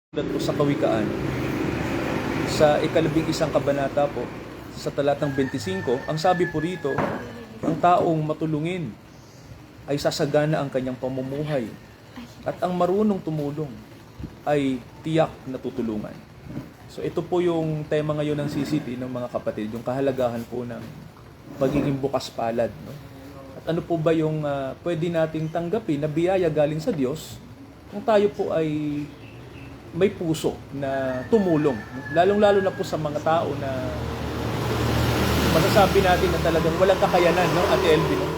Sulat po sa Kawikaan, sa ika-11 kabanata po, sa talatang 25, ang sabi po rito, ang taong matulungin ay sasagana ang kanyang pamumuhay at ang marunong tumulong ay tiyak na tutulungan. So ito po yung tema ngayon ng CCT ng mga kapatid, yung kahalagahan po ng pagiging bukas palad. No? At ano po ba yung pwede nating tanggapin na biyaya galing sa Diyos kung tayo po ay may puso na tumulong. Lalong-lalo na po sa mga tao na masasabi natin na talagang walang kakayanan, no? Ate Elvie, no?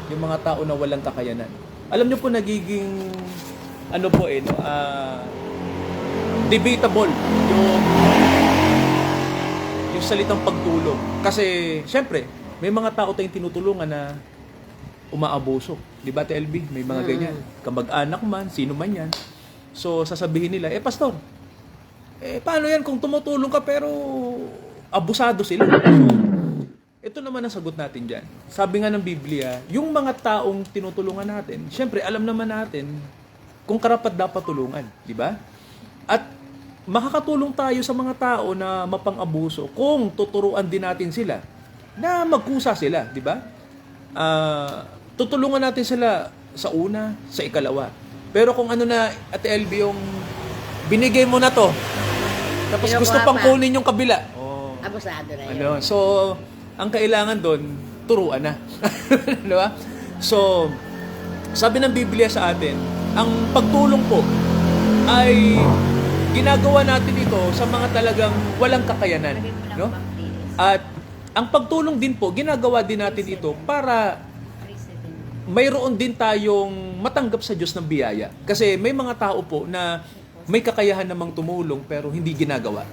Yung mga tao na walang kakayanan. Alam niyo po, nagiging ano po no? Debatable yung salitang pagtulong. Kasi, syempre, may mga tao tayong tinutulungan na umaabuso. Di ba, Ate Elvie? May mga ganyan. Kamag-anak man, sino man yan. So, sasabihin nila, pastor, paano yan kung tumutulong ka pero abusado sila? So, ito naman ang sagot natin dyan. Sabi nga ng Biblia, yung mga taong tinutulungan natin, syempre, alam naman natin kung karapat dapat tulungan. Di ba? At makakatulong tayo sa mga tao na mapang-abuso kung tuturuan din natin sila na magkusa sila. Di ba? Tutulungan natin sila sa una, sa ikalawa. Pero kung ano na, Ate Elvie, yung binigay mo na to, tapos gusto pang kunin yung kabila. Oh. Abusado na yun. So, ang kailangan doon, turuan na. Diba? So, sabi ng Biblia sa atin, ang pagtulong po ay ginagawa natin ito sa mga talagang walang kakayanan. No? At ang pagtulong din po, ginagawa din natin ito para mayroon din tayong matanggap sa Diyos ng biyaya. Kasi may mga tao po na may kakayahan namang tumulong pero hindi ginagawa.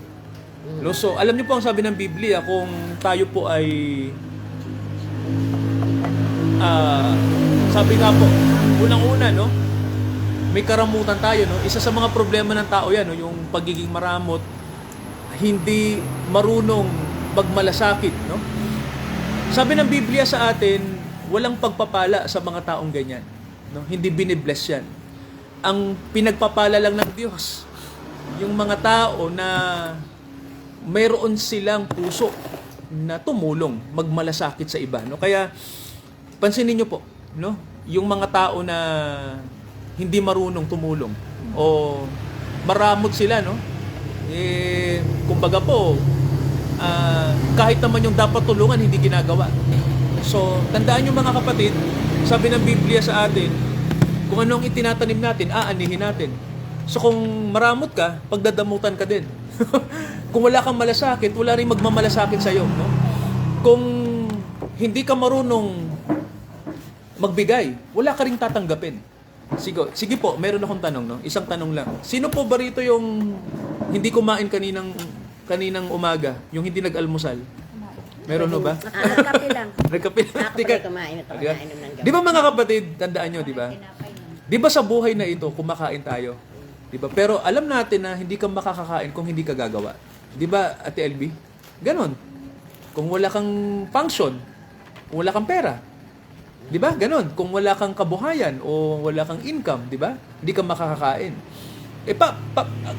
No? So, alam niyo po ang sabi ng Biblia, kung tayo po ay sabi nga po, unang-una, no? May karamutan tayo, no? Isa sa mga problema ng tao yan, no? Yung pagiging maramot, hindi marunong magmalasakit, no? Sabi ng Biblia sa atin, walang pagpapala sa mga taong ganyan. No? Hindi binibless yan. Ang pinagpapala lang ng Diyos, yung mga tao na mayroon silang puso na tumulong, magmalasakit sa iba. No? Kaya, pansinin nyo po, no? Yung mga tao na hindi marunong tumulong o maramot sila, no? Kumbaga po, kahit naman yung dapat tulungan, hindi ginagawa. So, tandaan nyo mga kapatid, sabi ng Biblia sa atin, kung anong itinatanim natin, aanihin natin. So, kung maramot ka, pagdadamutan ka din. Kung wala kang malasakit, wala rin magmamalasakit sa'yo. No? Kung hindi ka marunong magbigay, wala ka rin tatanggapin. Sige po, meron akong tanong. No? Isang tanong lang. Sino po ba rito yung hindi kumain kaninang umaga? Yung hindi nag-almusal? Meron no ba? Nagkape lang. Nagkape lang. Ako pala kumain at kumainom ng gabi. Di ba mga kapatid, tandaan nyo, di ba? Di ba sa buhay na ito, kumakain tayo? Di ba? Pero alam natin na hindi ka makakakain kung hindi ka gagawa. Di ba, Ate Elvie? Ganon. Kung wala kang function, kung wala kang pera, di ba? Ganon. Kung wala kang kabuhayan o wala kang income, di ba? Hindi ka makakakain.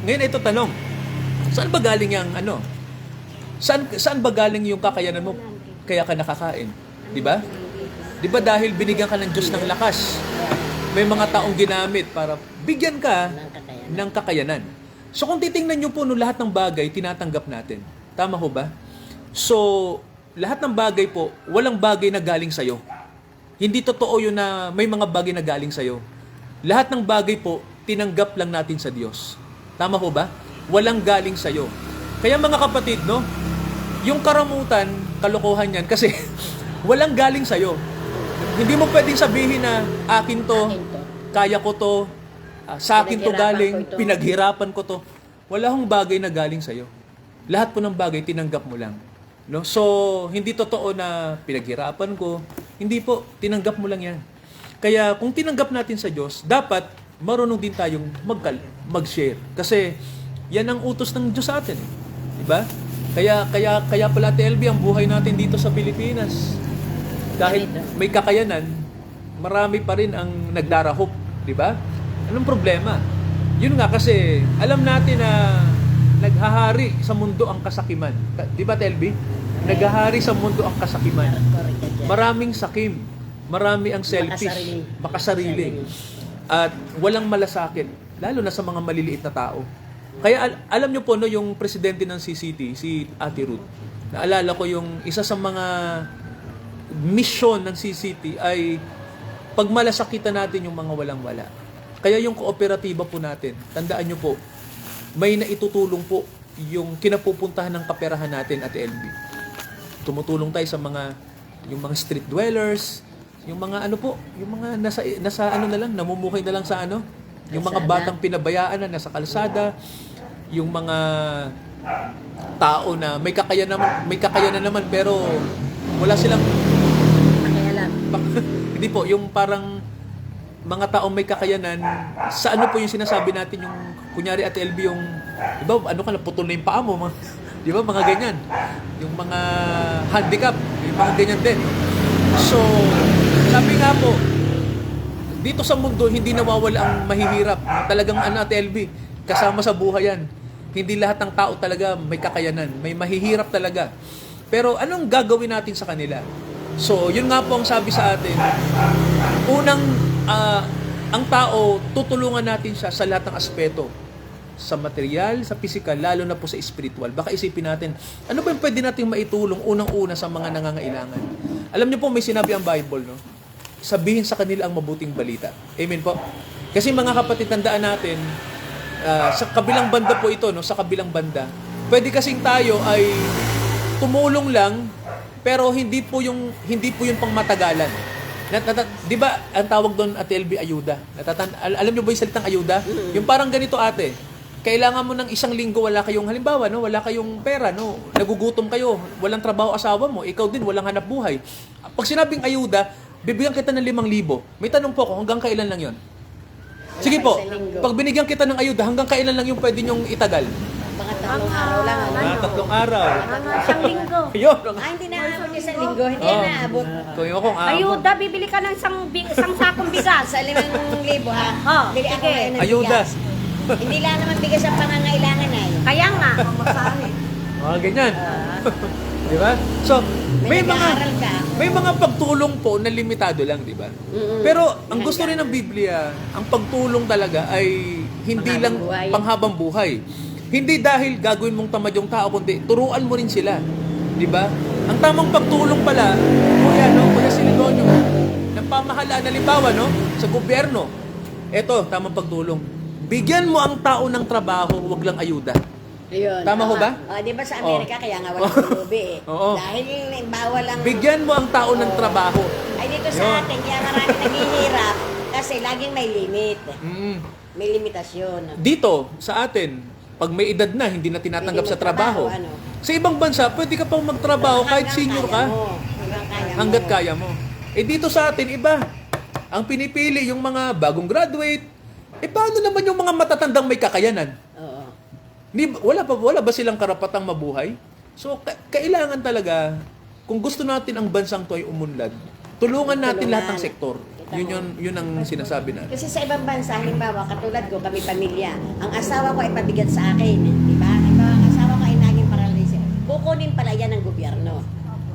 Ngayon ito tanong, saan ba galing yung Saan ba galing yung kakayanan mo kaya ka nakakain? Di ba? Di ba dahil binigyan ka ng Diyos ng lakas? May mga taong ginamit para bigyan ka ng kakayanan. So kung titingnan nyo po, no, lahat ng bagay, tinatanggap natin. Tama ho ba? So, lahat ng bagay po, walang bagay na galing sa'yo. Hindi totoo yun na may mga bagay na galing sa'yo. Lahat ng bagay po, tinanggap lang natin sa Diyos. Tama ho ba? Walang galing sa'yo. Kaya mga kapatid, no? Yung karamutan, kalokohan yan kasi walang galing sa'yo. Hindi mo pwedeng sabihin na akin to, kaya ko to, sa akin to galing, pinaghirapan ko to. Wala hong bagay na galing sa'yo. Lahat po ng bagay, tinanggap mo lang. No? So, hindi totoo na pinaghirapan ko. Hindi po, tinanggap mo lang yan. Kaya kung tinanggap natin sa Diyos, dapat marunong din tayong mag-share. Kasi yan ang utos ng Diyos sa atin. Diba? Kaya pala, Ate Elvie, ang buhay natin dito sa Pilipinas, dahil may kakayanan, marami pa rin ang nagdarahop, di ba? Anong problema? Yun nga kasi alam natin na naghahari sa mundo ang kasakiman. Di ba, Telby? Naghahari sa mundo ang kasakiman. Correct ka dyan. Maraming sakim. Marami ang selfish. Makasarili. At walang malasakit. Lalo na sa mga maliliit na tao. Kaya alam nyo po, no, yung presidente ng CCT, si Ate Ruth, naalala ko yung isa sa mga mission ng CCT ay pagmalasakitan natin yung mga walang-wala. Kaya yung kooperatiba po natin, tandaan nyo po, may naitutulong po yung kinapupuntahan ng kaperahan natin at LB. Tumutulong tayo sa yung mga street dwellers, yung mga ano po, yung mga nasa ano na lang, namumuhay na lang sa ano, yung mga batang pinabayaan na nasa kalsada, yung mga tao na may kakayanan naman pero wala silang Kaya lang. hindi po, yung parang mga taong may kakayanan, sa ano po yung sinasabi natin yung, kunyari at LB yung, di ba, ano ka, naputol na yung paa mo, mga, di ba, mga ganyan. Yung mga handicap, yung mga ganyan din. So, sabi nga po, dito sa mundo, hindi nawawala ang mahihirap. Talagang ano at LB, kasama sa buhay yan. Hindi lahat ng tao talaga may kakayanan, may mahihirap talaga. Pero anong gagawin natin sa kanila? So, yun nga po ang sabi sa atin, unang ang tao, tutulungan natin siya sa lahat ng aspeto. Sa material, sa physical, lalo na po sa spiritual. Baka isipin natin, ano ba yung pwede natin maitulong unang-una sa mga nangangailangan? Alam niyo po, may sinabi ang Bible, no? Sabihin sa kanila ang mabuting balita. Amen po? Kasi mga kapatid, tandaan natin, sa kabilang banda po ito, no? Sa kabilang banda, pwede kasing tayo ay tumulong lang, pero hindi po yung pangmatagalan. Di ba, ang tawag doon at LB ayuda? Alam niyo ba yung salitang ayuda? Yung parang ganito, ate. Kailangan mo ng 1 linggo, wala kayong, halimbawa, no, wala kayong pera, no, nagugutom kayo, walang trabaho asawa mo, ikaw din, walang hanap buhay. Pag sinabing ayuda, bibigyan kita ng 5,000. May tanong po ako, hanggang kailan lang yon? Sige po, pag binigyan kita ng ayuda, hanggang kailan lang yung pwede nyong itagal? Mga 3 araw lang. Mga 3 araw. Isang linggo. Yun. Hindi na aabot isang linggo. Hindi Oh. na aabot. Kung yung akong aabot. Ayuda, bibili ka ng isang sakong bigas. Sa 5,000 ha. Oh, Bili ako sige. ngayon ng Ayuda. bigas. Hindi lang naman bigas ang pangangailangan ay. Kaya nga. Mga ganyan. Di ba? So, May may mga nag-aaral ka. may mga pagtulong po na limitado lang, di ba? Mm-mm. Pero ang gusto rin ng Biblia, ang pagtulong talaga ay hindi lang Panghabang buhay. panghabang buhay. Hindi dahil gagawin mong tamad yung tao, kundi turuan mo rin sila. Di ba? Ang tamang pagtulong pala, Kuya Silidonio, ng pamahalaan, halimbawa, no, sa gobyerno, eto, tamang pagtulong. Bigyan mo ang tao ng trabaho, wag lang ayuda. Ayun. Tama ho ba? Di ba sa Amerika, kaya nga walang tulubi eh. Oo. Dahil bawal ang... Bigyan mo ang tao ng trabaho. Ay dito Yun. sa atin, kaya marami naghihirap kasi laging may limit. Mm. May limitasyon. Dito, sa atin, pag may edad na, hindi na tinatanggap Hindi sa trabaho. ano. Sa ibang bansa, pwede ka pang magtrabaho kahit Hanggang senior kaya ka. mo. Hanggang kaya Hanggat mo. kaya mo. Eh dito sa atin, iba. Ang pinipili, yung mga bagong graduate. Eh paano naman yung mga matatandang may kakayanan? Oo. Wala ba silang karapatang mabuhay? So, kailangan talaga, kung gusto natin ang bansang to ay umunlad, tulungan natin lahat ng sektor. Yun ang sinasabi natin. Kasi sa ibang bansa, halimbawa, katulad ko, kami pamilya, ang asawa ko ay pabigat sa akin. Di ba? Ang asawa ko ay naging paralysis. Kukunin pala yan ng gobyerno.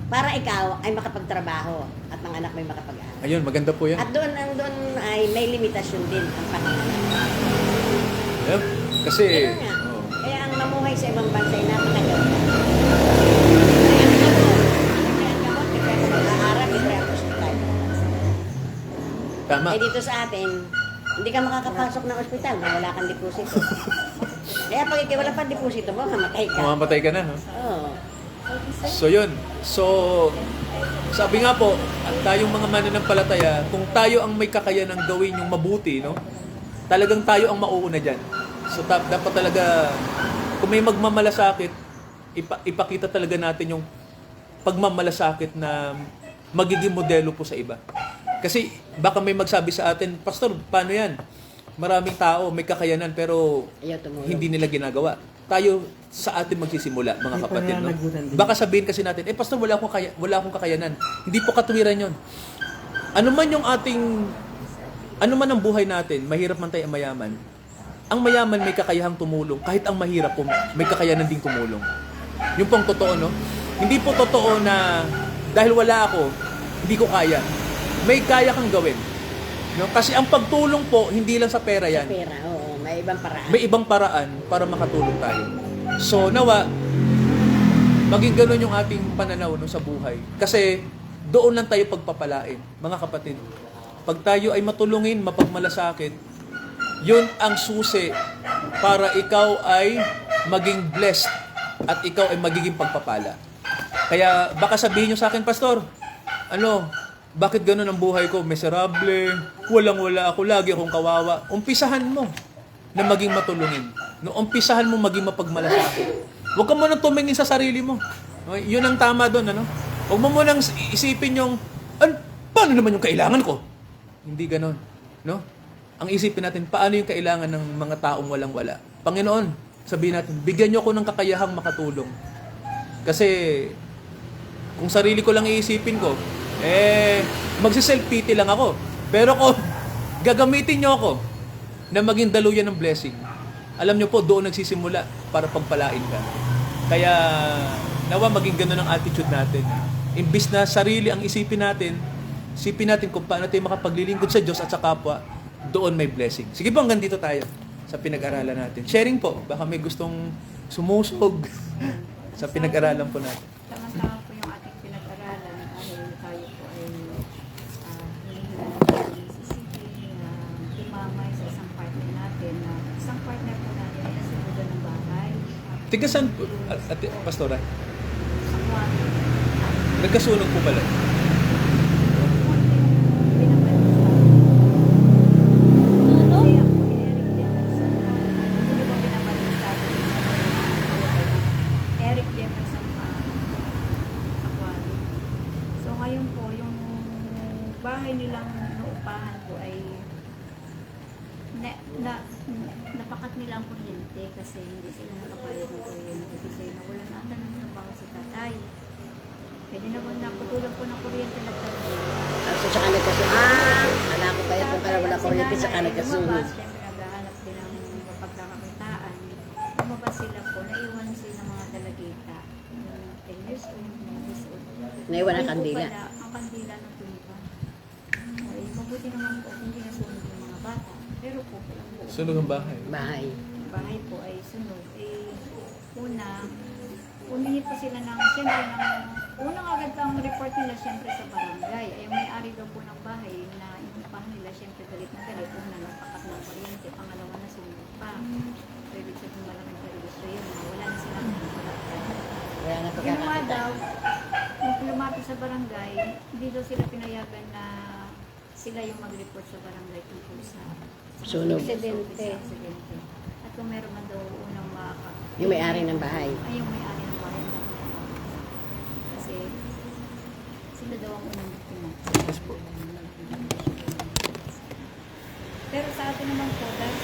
Para ikaw ay makapagtrabaho at ang anak may makapag-aaral. Ayun, maganda po yan. At doon ay may limitasyon din ang panganganak. Yeah. Kasi, Kaya nga. oo. Kaya ang mamuhay sa ibang bansa ay napakaganda. Kaya ang gamot, may pwede mag-aaral, may pwede hospital. Tama. Eh dito sa atin, hindi ka makakapasok ng ospital na wala kang deposito. Kaya pag ikaw wala pang deposito mo, mamatay ka. Mamamatay ka na, ha? Oo. So, yun. So, sabi nga po, at tayong mga mananampalataya, kung tayo ang may kakayanang gawin yung mabuti, no? Talagang tayo ang mauuna dyan. So, dapat talaga, kung may magmamalasakit, ipakita talaga natin yung pagmamalasakit na magiging modelo po sa iba. Kasi baka may magsabi sa atin, Pastor, paano yan? Maraming tao, may kakayanan, pero Ayaw tumulong. hindi nila ginagawa. Tayo sa atin magsisimula, mga kapatid. No? Baka sabihin kasi natin, Pastor, wala akong kakayanan. Hindi po katuwiran yon. Ano man ang buhay natin, mahirap man tayo mayaman, ang mayaman may kakayahang tumulong, kahit ang mahirap po may kakayanan ding tumulong. Yung pong totoo, no? Hindi po totoo na dahil wala ako, hindi ko kaya. May kaya kang gawin. No? Kasi ang pagtulong po, hindi lang sa pera yan. Pera, oo. May ibang paraan. May ibang paraan para makatulong tayo. So, nawa, maging ganun yung ating pananaw no, sa buhay. Kasi, doon lang tayo pagpapalain, mga kapatid. Pag tayo ay matulungin, mapagmalasakit, yun ang susi para ikaw ay maging blessed at ikaw ay magiging pagpapala. Kaya baka sabihin nyo sa akin, Pastor, bakit ganun ang buhay ko? Miserable, walang-wala ako, lagi akong kawawa. Umpisahan mo na maging matulungin. No, umpisahan mo maging mapagmalasakit. Huwag ka munang tumingin sa sarili mo. No, yun ang tama doon, ano? Huwag mo munang isipin yung, paano naman yung kailangan ko? Hindi ganon. No? Ang isipin natin, paano yung kailangan ng mga taong walang-wala? Panginoon, sabihin natin, bigyan niyo ako ng kakayahang makatulong. Kasi, kung sarili ko lang iisipin ko, magsi-self-pity lang ako. Pero kung gagamitin niyo ako na maging daluyan ng blessing, alam niyo po, doon nagsisimula para pagpalain ka. Kaya, nawa maging ganun ang attitude natin. Imbis na sarili ang isipin natin kung paano tayo makapaglilingkod sa Diyos at sa kapwa, doon may blessing. Sige po, hanggang dito tayo sa pinag-aralan natin. Sharing po, baka may gustong sumusog sa pinag-aralan po natin. Tama-tama po yung ating pinag-aralan dahil tayo po ay sisipin na tumamay sa isang partner natin na isang partner po natin ay nasunugan ng bahay. Tiga saan po, Pastora? Sa kwarto. Nagkasunog po pala. Eric Jefferson Aquarium. So ngayon po, yung bahay nilang naupahan po ay napakat nila ang kuryente kasi hindi sila nakapayag ng kuryente kasi nawalan ata ng trabaho si tatay. Pwede naman na putulog po ng kuryente na So, saka nagkasuhan. Alam ko kaya kung kaya wala kuryente, saka nagkasuhan. Siyempre, naghahanap din ng pagkakakitaan. Lumabas sila po, naiwan sila ng mga dalagita. 10 years old, 9 years old. Naiwan ang Ayun po kandila. pala, ang kandila ng tulipan. Ay, mabuti naman po kung hindi nasunog yung mga bata. Pero po, ang buong Sunog ang bahay. Bahay. bahay po ay sunog. Humingi po sila ng, siyempre, unang agad ang report nila siyempre sa barangay. Ay, may-ari daw po ng bahay na inumpahan nila, siyempre galit na galit. Una, nagpakat ng kuryente. Pangalawa na sunog pa. So, ibig sabihin malaking perwisyo yun. Wala na silang pagkakataon. Kaya nga Ginawa pagkakakita. daw, nung lumapit sa barangay, hindi daw sila pinayagan na sila yung mag-report sa barangay tungkol sa Sunog. aksidente. At kung meron man daw unang Yung may-ari ng bahay. ay yung may-ari ng bahay. Kasi sila daw ang unang biktima. Yes po. Pero sa atin naman po, dahil